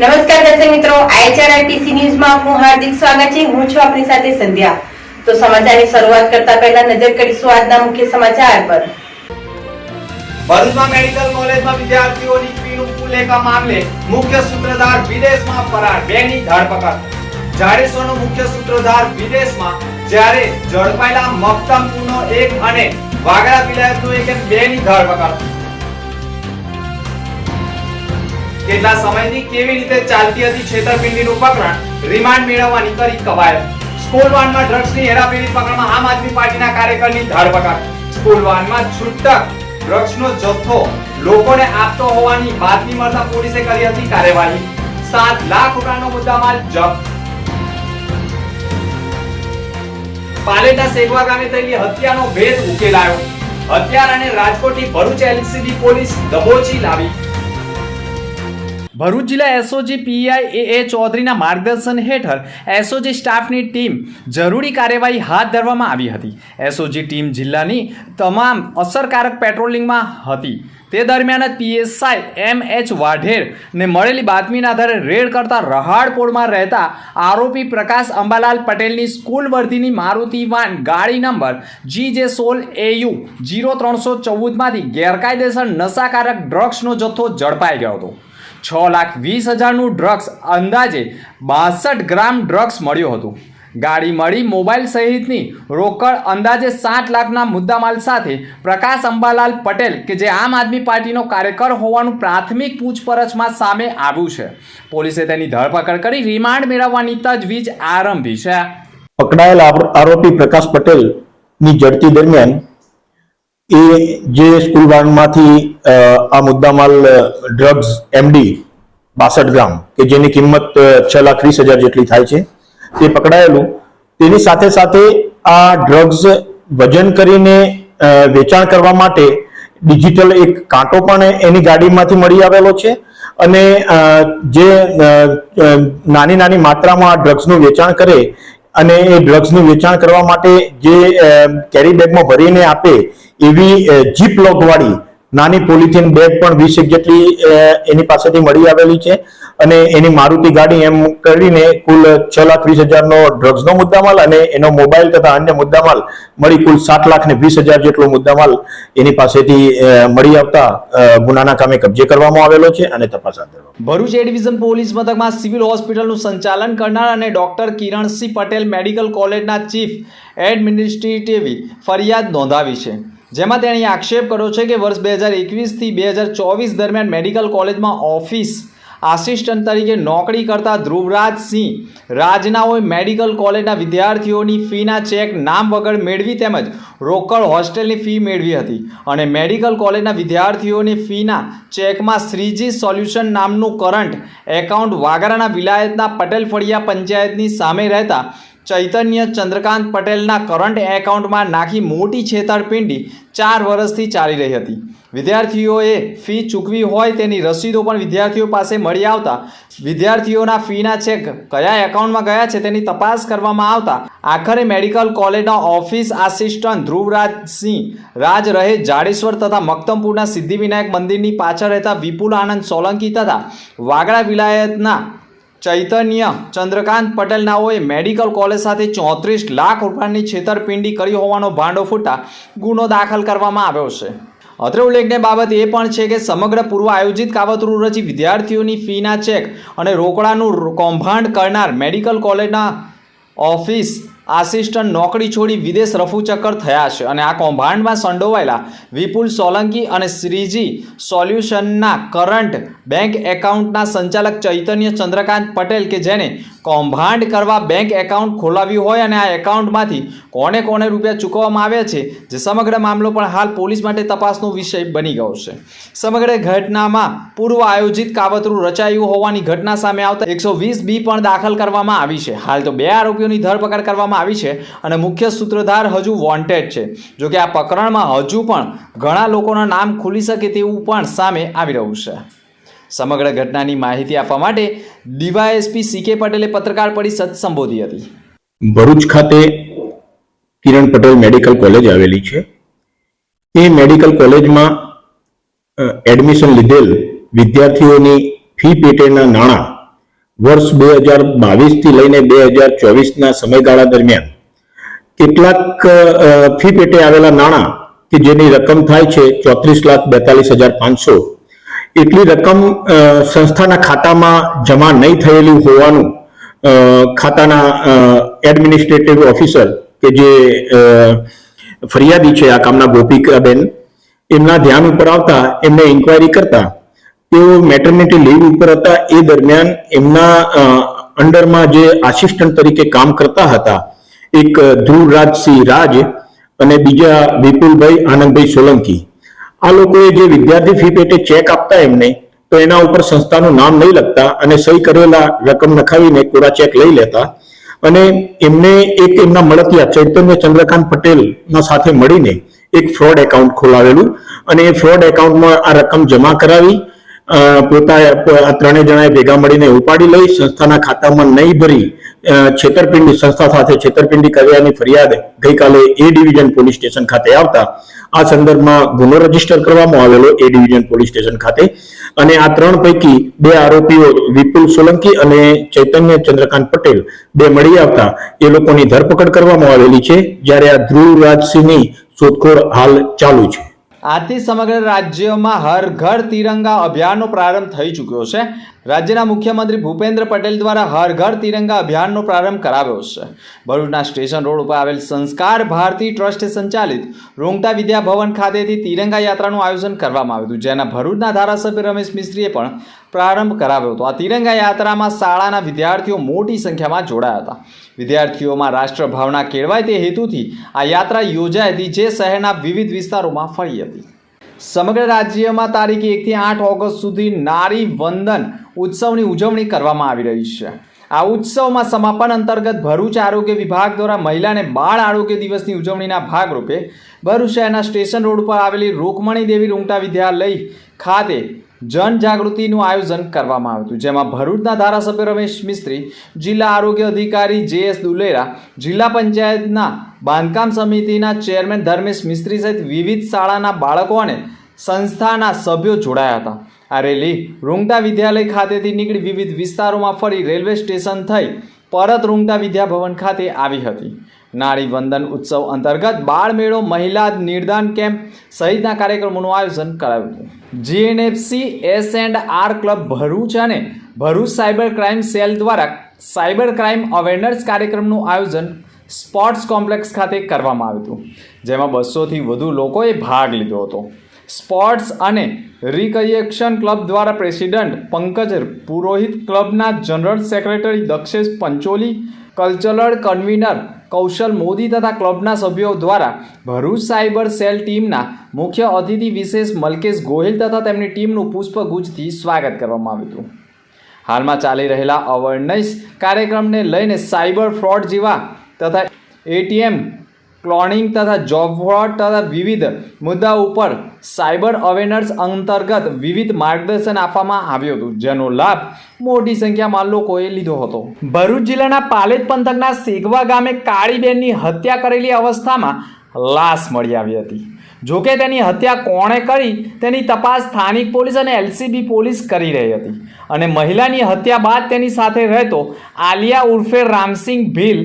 નમસ્કાર દર્શક મિત્રો, IHRITC ન્યૂઝમાં આપનું હાર્દિક સ્વાગત છે. હું છું આપની સાથે સંધ્યા. તો સમાચારની શરૂઆત કરતા પહેલા નજર કરીશું આજના મુખ્ય સમાચાર પર. ભરૂચમાં મેડિકલ કોલેજમાં વિદ્યાર્થીઓની ફીનું ફૂલેકા મામલે મુખ્ય સૂત્રધાર વિદેશમાં ફરાર, બેની ધરપકડ. જાડેશ્વરનો મુખ્ય સૂત્રધાર વિદેશમાં, જ્યારે ઝડપાયેલા મક્તમપુરનો એક અને વાગરા વિલાયતનો એક એમ બેની ધરપકડ. કેટલા સમયથી કેવી રીતે ચાલતી હતી છેતરપિંડીનું પ્રકરણ, રિમાન્ડ મેળવવાની કરી કવાયત. સ્કૂલ વાનમાં ડ્રગ્સની હેરાફેરી પ્રકરણમાં આમ આદમી પાર્ટીના કાર્યકરની ધરપકડ. સ્કૂલ વાનમાં છૂટક ડ્રગ્સનો જથ્થો લોકોને આપતો હોવાની બાતમી મળતા પોલીસે કરી હતી કાર્યવાહી. 7 લાખ રૂપિયાનો મુદ્દામાલ જપ્ત. પાલેટના સેગવા ગામે થયેલી હત્યાનો ભેદ ઉકેલાયો. હત્યારાને રાજકોટથી ભરૂચ LCB પોલીસ દબોચી લાવી. ભરૂચ જિલ્લા એસઓજી પીઆઈ એ ચૌધરીના માર્ગદર્શન હેઠળ એસઓજી સ્ટાફની ટીમ જરૂરી કાર્યવાહી હાથ ધરવામાં આવી હતી. એસઓજી ટીમ જિલ્લાની તમામ અસરકારક પેટ્રોલિંગમાં હતી. તે દરમિયાન જ પીએસઆઈ MH વાઢેરને મળેલી બાતમીના આધારે રેડ કરતા રહાડપોળમાં રહેતા આરોપી પ્રકાશ અંબાલાલ પટેલની સ્કૂલ વર્ધીની મારુતિ વાન ગાડી નંબર GJ16AU 0314માંથી ગેરકાયદેસર નશાકારક ડ્રગ્સનો જથ્થો ઝડપાઈ ગયો હતો. 6,20,000નું ડ્રગ્સ, અંદાજે 62 ગ્રામ ડ્રગ્સ મળ્યું હતું. ગાડી મળી મોબાઈલ સહિતની રોકડ અંદાજે 7 લાખના મુદ્દામાલ સાથે પ્રકાશ અંબાલાલ પટેલ, કે જે આમ આદમી પાર્ટીનો કાર્યકર હોવાનું પ્રાથમિક પૂછપરછમાં સામે આવ્યું છે. પોલીસે તેની ધરપકડ કરી રિમાન્ડ મેળવવાની તજવીજ આરંભી છે. પકડાયેલ આરોપી પ્રકાશ પટેલ ની ઝડપી દરમિયાન એ જે સ્કૂલ વાનમાંથી આ મુદ્દામાલ ડ્રગ્સ MD 62 ગ્રામ કે જેની કિંમત 6,20,000 જેટલી થાય છે તે પકડાયેલું. તેની સાથે સાથે આ ડ્રગ્સ વજન કરીને વેચાણ કરવા માટે ડિજિટલ એક કાંટો પણ એની ગાડીમાંથી મળી આવેલો છે. અને જે નાની નાની માત્રામાં આ ડ્રગ્સનું વેચાણ કરે અને એ ડ્રગ્સનું વેચાણ કરવા માટે જે કેરી બેગમાં ભરીને આપે એવી જીપ લોક વાળી નાની પોલિથીન બેગ પણ 20 જેટલી એની પાસેથી મળી આવેલી છે. અને એની મારુતિ ગાડી એમ કરીને કુલ 6,20,000નો ડ્રગ્સનો મુદ્દામાલ અને એનો મોબાઈલ તથા અન્ય મુદ્દામાલ મળી કુલ 7,20,000 જેટલો મુદ્દામાલ એની પાસેથી મળી આવતા ગુનાના કામે કબજે કરવામાં આવેલો છે અને તપાસ હાથ ધરવામાં. ભરૂચ એ ડિવિઝન પોલીસ મથકમાં સિવિલ હોસ્પિટલનું સંચાલન કરનાર અને ડોક્ટર કિરણસિંહ પટેલ મેડિકલ કોલેજના ચીફ એડમિનિસ્ટ્રેટિવ ફરિયાદ નોંધાવી છે. જેમાં તેણે આક્ષેપ કર્યો છે કે વર્ષ 2021થી 2024 દરમિયાન મેડિકલ કોલેજમાં ઓફિસ આસિસ્ટન્ટ તરીકે નોકરી કરતા ધ્રુવરાજસિંહ રાજનાઓએ મેડિકલ કોલેજના વિદ્યાર્થીઓની ફીના ચેક નામ વગર મેળવી તેમજ રોકડ હોસ્ટેલની ફી મેળવી હતી. અને મેડિકલ કોલેજના વિદ્યાર્થીઓની ફીના ચેકમાં શ્રીજી સોલ્યુશન નામનું કરંટ એકાઉન્ટ વાગરાના વિલાયતના પટેલ ફળિયા પંચાયતની સામે રહેતા ચૈતન્ય ચંદ્રકાંત પટેલના કરંટ એકાઉન્ટમાં નાખી મોટી છેતરપિંડી 4 વર્ષથી ચાલી રહી હતી. વિદ્યાર્થીઓએ ફી ચૂકવી હોય તેની રસીદો પણ વિદ્યાર્થીઓ પાસે મળી આવતા વિદ્યાર્થીઓના ફીના ચેક કયા એકાઉન્ટમાં ગયા છે તેની તપાસ કરવામાં આવતા આખરે મેડિકલ કોલેજના ઓફિસ આસિસ્ટન્ટ ધ્રુવરાજસિંહ રાજ રહે જાડેશ્વર તથા મક્તમપુરના સિદ્ધિવિનાયક મંદિરની પાછળ રહેતા વિપુલ આનંદ સોલંકી તથા વાગડા વિલાયતના ચૈતન્ય ચંદ્રકાંત પટેલ નાઓએ મેડિકલ કોલેજ સાથે 34 લાખ રૂપિયાની છેતરપિંડી કરી હોવાનો ભાંડો ફૂટતા ગુનો દાખલ કરવામાં આવ્યો છે. અત્રે ઉલ્લેખનીય બાબત એ પણ છે કે સમગ્ર પૂર્વ આયોજિત કાવતરું રચી વિદ્યાર્થીઓની ફીના ચેક અને રોકડાનું કૌભાંડ કરનાર મેડિકલ કોલેજના ઓફિસ આસિસ્ટન્ટ નોકરી છોડી વિદેશ રફુચક્કર થયા છે. અને આ કૌભાંડમાં સંડોવાયેલા વિપુલ સોલંકી અને શ્રીજી સોલ્યુશનના કરંટ બેંક એકાઉન્ટના સંચાલક ચૈતન્ય ચંદ્રકાંત પટેલ, કે જેને કૌભાંડ કરવા બેંક એકાઉન્ટ ખોલાવ્યું હોય અને આ એકાઉન્ટમાંથી કોને કોને રૂપિયા ચૂકવવામાં આવ્યા છે, જે સમગ્ર મામલો પણ હાલ પોલીસ માટે તપાસનો વિષય બની ગયો છે. સમગ્ર ઘટનામાં પૂર્વ આયોજિત કાવતરું રચાયું હોવાની ઘટના સામે આવતા 120B પણ દાખલ કરવામાં આવી છે. હાલ તો 2 આરોપીઓની ધરપકડ કરવામાં આવી છે અને મુખ્ય સૂત્રધાર હજુ વોન્ટેડ છે. જો કે આ પ્રકરણમાં હજુ પણ ઘણા લોકોના નામ ખુલી શકે તેવું પણ સામે આવી રહ્યું છે. સમગ્ર ઘટનાની માહિતી આપવા માટે DYSP CK પટેલે પત્રકાર પરિષદ સંબોધી હતી. ભરૂચ ખાતે કિરણ પટેલ મેડિકલ કોલેજ આવેલી છે. એ મેડિકલ કોલેજમાં એડમિશન લીધેલ વિદ્યાર્થીઓની ફી પેટેના નાણાં વર્ષ 2022થી લઈને 2024ના સમયગાળા દરમિયાન કેટલાક ફી પેટે આવેલા નાણાં કે જેની રકમ થાય છે 34,42,500, એટલી રકમ સંસ્થાના ખાતામાં જમા નહીં થયેલી હોવાનું ખાતાના એડમિનિસ્ટ્રેટિવ ઓફિસર કે જે ફરિયાદી છે આ કામના ગોપિકાબેન, એમના ધ્યાન ઉપર આવતા એમને ઇન્ક્વાયરી કરતા તેઓ મેટર્નિટી લીવ ઉપર હતા. એ દરમિયાન એમના અંડરમાં જે આસિસ્ટન્ટ તરીકે કામ કરતા હતા એક ધ્રુવરાજસિંહ રાજ અને બીજા વિપુલભાઈ આનંદભાઈ સોલંકી, આ લોકોએ જે વિદ્યાર્થી ફી પેટે ચેક આપતા એમને તો એના ઉપર સંસ્થાનું નામ નહીં લખતા અને સહી કરેલા રકમ નખાવીને કોરા ચેક લઈ લેતા અને એમને એક એમના મળતિયા ચૈતન્ય ચંદ્રકાંત પટેલના સાથે મળીને એક ફ્રોડ એકાઉન્ટ ખોલાવેલું અને એ ફ્રોડ એકાઉન્ટમાં આ રકમ જમા કરાવી આ ત્રણેય જણાએ ભેગા મળીને ઉપાડી લઈ સંસ્થાના ખાતામાં નહીં ભરી સંસ્થા સાથે છેતરપિંડી કર્યાની ફરિયાદ ગઈકાલે એ ડિવિઝન પોલીસ સ્ટેશન ખાતે આવતા આ સંદર્ભમાં ગુનો રજીસ્ટર કરવામાં આવેલો એ ડિવિઝન પોલીસ સ્ટેશન ખાતે અને આ ત્રણ પૈકી 2 આરોપીઓ વિપુલ સોલંકી અને ચૈતન્ય ચંદ્રકાંત પટેલ 2 મળી આવતા એ લોકોની ધરપકડ કરવામાં આવેલી છે, જ્યારે આ ધ્રુવરાજસિંહની શોધખોળ હાલ ચાલુ છે. આથી સમગ્ર રાજ્યમાં હર ઘર તિરંગા અભિયાનનો પ્રારંભ થઈ ચૂક્યો છે. રાજ્યના મુખ્યમંત્રી ભૂપેન્દ્ર પટેલ દ્વારા હર ઘર તિરંગા અભિયાનનો પ્રારંભ કરાવ્યો છે. ભરૂચના સ્ટેશન રોડ ઉપર આવેલ સંસ્કાર ભારતી ટ્રસ્ટ સંચાલિત રૂંગટા વિદ્યા ભવન ખાતેથી તિરંગા યાત્રાનું આયોજન કરવામાં આવ્યું હતું, જેના ભરૂચના ધારાસભ્ય રમેશ મિસ્ત્રીએ પણ પ્રારંભ કરાવ્યો હતો. આ તિરંગા યાત્રામાં શાળાના વિદ્યાર્થીઓ મોટી સંખ્યામાં જોડાયા હતા. વિદ્યાર્થીઓમાં રાષ્ટ્રભાવના કેળવાય તે હેતુથી આ યાત્રા યોજાઈ હતી, જે શહેરના વિવિધ વિસ્તારોમાં ફરી હતી. સમગ્ર રાજ્યમાં તારીખ 1 થી 8 ઓગસ્ટ સુધી નારી વંદન ઉત્સવની ઉજવણી કરવામાં આવી રહી છે. આ ઉત્સવમાં સમાપન અંતર્ગત ભરૂચ આરોગ્ય વિભાગ દ્વારા મહિલા અને બાળ આરોગ્ય દિવસની ઉજવણીના ભાગરૂપે ભરૂચ શહેરના સ્ટેશન રોડ પર આવેલી રૂકમણી દેવી રૂંગટા વિદ્યાલય ખાતે જનજાગૃતિનું આયોજન કરવામાં આવ્યું હતું, જેમાં ભરૂચના ધારાસભ્ય રમેશ મિસ્ત્રી, જિલ્લા આરોગ્ય અધિકારી JS દુલેરા, જિલ્લા પંચાયતના બાંધકામ સમિતિના ચેરમેન ધર્મેશ મિસ્ત્રી સહિત વિવિધ શાળાના બાળકો અને સંસ્થાના સભ્યો જોડાયા હતા. આ રેલી રૂંગટા વિદ્યાલય ખાતેથી નીકળી વિવિધ વિસ્તારોમાં ફરી રેલવે સ્ટેશન થઈ પરત રૂંગટા વિદ્યાભવન ખાતે આવી હતી. નારી વંદન ઉત્સવ અંતર્ગત બાળ મેળો, મહિલા નિર્દાન કેમ્પ સહિતના કાર્યક્રમોનું આયોજન કરાયું હતું. GNFC S&R ક્લબ ભરૂચ અને ભરૂચ સાયબર ક્રાઇમ સેલ દ્વારા સાયબર ક્રાઇમ અવેરનેસ કાર્યક્રમનું આયોજન સ્પોર્ટ્સ કોમ્પ્લેક્સ ખાતે કરવામાં આવ્યું હતું, જેમાં 200થી વધુ લોકોએ ભાગ લીધો હતો. સ્પોર્ટ્સ અને રિકરિએક્શન ક્લબ દ્વારા પ્રેસિડેન્ટ પંકજ પુરોહિત, ક્લબના general secretary Dakshesh Pancholi, cultural convener Kaushal Modi તથા ક્લબના સભ્યો દ્વારા ભરૂચ સાયબર સેલ ટીમના મુખ્ય અતિથિ વિશેષ મલકેશ ગોહિલ તથા તેમની ટીમનું પુષ્પગુચ્છથી સ્વાગત કરવામાં આવ્યું હતું. હાલમાં ચાલી રહેલા અવેરનેસ કાર્યક્રમને લઈને સાયબર ફ્રોડ જેવા તથા ATM ક્લોનિંગ તથા જોબ ફ્રોડ તથા વિવિધ મુદ્દાઓ ઉપર સાયબર અવેરનેસ અંતર્ગત વિવિધ માર્ગદર્શન આપવામાં આવ્યું હતું, જેનો લાભ મોટી સંખ્યામાં લોકોએ લીધો હતો. ભરૂચ જિલ્લાના પાલેજ પંથકના સેગવા ગામે કાળીબેનની હત્યા કરેલી અવસ્થામાં લાશ મળી આવી હતી. જોકે તેની હત્યા કોણે કરી તેની તપાસ સ્થાનિક પોલીસ અને LCB પોલીસ કરી રહી હતી અને મહિલાની હત્યા બાદ તેની સાથે રહેતો આલિયા ઉર્ફે રામસિંહ ભીલ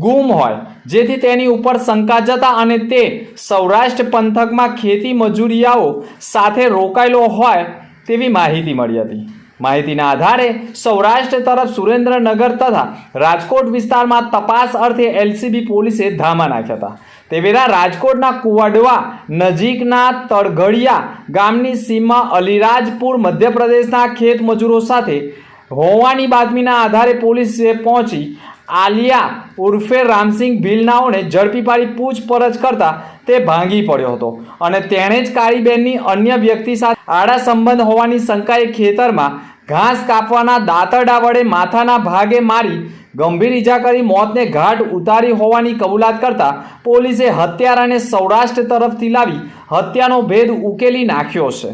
ગુમ હોય, જેથી તેની ઉપર શંકા જતા અને તે સૌરાષ્ટ્ર પંથકમાં ખેતી મજૂરિયાઓ સાથે રોકાયેલો હોય તેવી માહિતી મળી હતી. માહિતીના આધારે સૌરાષ્ટ્ર તરફ સુરેન્દ્રનગર તથા રાજકોટ વિસ્તારમાં તપાસ અર્થે LCB પોલીસે ધામા નાખ્યા હતા. તે વેળા રાજકોટના કુવાડવા નજીકના તળઘડિયા ગામની સીમમાં અલીરાજપુર મધ્યપ્રદેશના ખેત મજૂરો સાથે હોવાની બાતમીના આધારે પોલીસે પહોંચી આલિયા ઉર્ફે રામસિંહ ભીલનાઓને ઝડપી પાડી પૂછપરછ કરતા તે ભાંગી પડ્યો હતો અને તેણે જ કાળીબેનની અન્ય વ્યક્તિ સાથે આડા સંબંધ હોવાની શંકાએ ખેતરમાં ઘાસ કાપવાના દાંતરડા વડે માથાના ભાગે મારી ગંભીર ઈજા કરી મોતને ઘાટ ઉતારી હોવાની કબૂલાત કરતા પોલીસે હત્યારાને સૌરાષ્ટ્ર તરફથી લાવી હત્યાનો ભેદ ઉકેલી નાખ્યો છે.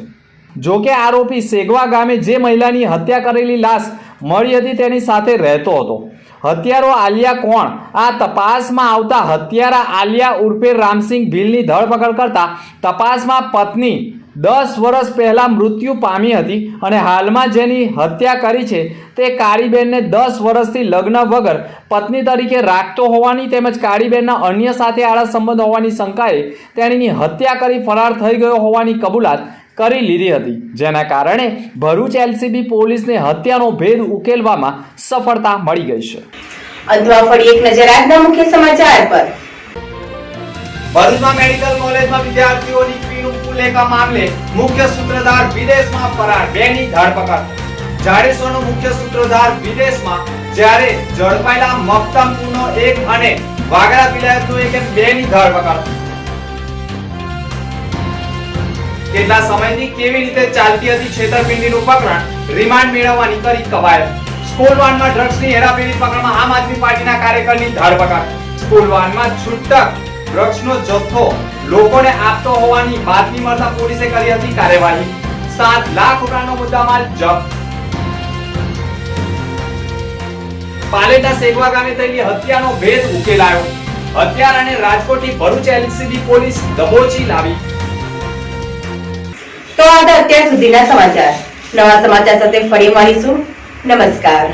જોકે આરોપી સેગવા ગામે જે મહિલાની હત્યા કરેલી લાશ મળી હતી તેની સાથે રહેતો હતો. હત્યારો આલિયા કોણ? આ તપાસમાં આવતા હત્યારા આલિયા ઉર્ફે રામસિંહ ભીલની ધરપકડ કરતા તપાસમાં પત્ની 10 વર્ષ પહેલા મૃત્યુ પામી હતી અને હાલમાં જેની હત્યા કરી છે તે કાળીબેનને 10 વર્ષથી લગ્ન વગર પત્ની તરીકે રાખતો હોવાની તેમજ કાળીબેનના અન્ય સાથે આડા સંબંધ હોવાની શંકાએ તેણીની હત્યા કરી ફરાર થઈ ગયો હોવાની કબૂલાત કરી લીધી હતી, જેના કારણે ભરૂચ એલસીબી પોલીસને હત્યાનો ભેદ ઉકેલવામાં સફળતા મળી ગઈ છે. અંતમાં ફરી એક નજર આજના મુખ્ય સમાચાર પર. ભરૂચમાં મેડિકલ કોલેજમાં વિદ્યાર્થીઓની ફીનું ફૂલેકા મામલે મુખ્ય સૂત્રધાર વિદેશમાં ફરાર, બેની ધરપકડ. જાડેશ્વરનો મુખ્ય સૂત્રધાર વિદેશમાં, જ્યારે ઝડપાયેલા મક્તમપુરનો એક અને વાગરા વિલાયતનો એક એમ બેની ધરપકડ. કેટલા સમયથી કેવી રીતે ચાલતી હતી છેતરપિંડીનું પ્રકરણ, રિમાન્ડ મેળવવાની કરી કવાયત. સ્કૂલ વાનમાં ડ્રગ્સની હેરાફેરી પ્રકરણમાં આમ આદમી પાર્ટીના કાર્યકરની ધરપકડ. સ્કૂલ વાનમાં છૂટક ડ્રગ્સનો જથ્થો લોકોને આપતો હોવાની બાતમી મળતા પોલીસે કરી હતી કાર્યવાહી. 7 લાખ રૂપિયાનો મુદ્દામાલ જપ્ત. પાલેટા સેગવા ગામે થયેલી હત્યાનો ભેદ ઉકેલાયો. હત્યારાને રાજકોટથી ભરૂચ એલસીબી પોલીસ દબોચી લાવી. તો આ હતા અત્યાર સુધીના સમાચાર. નવા સમાચાર સાથે ફરી મળીશું. નમસ્કાર.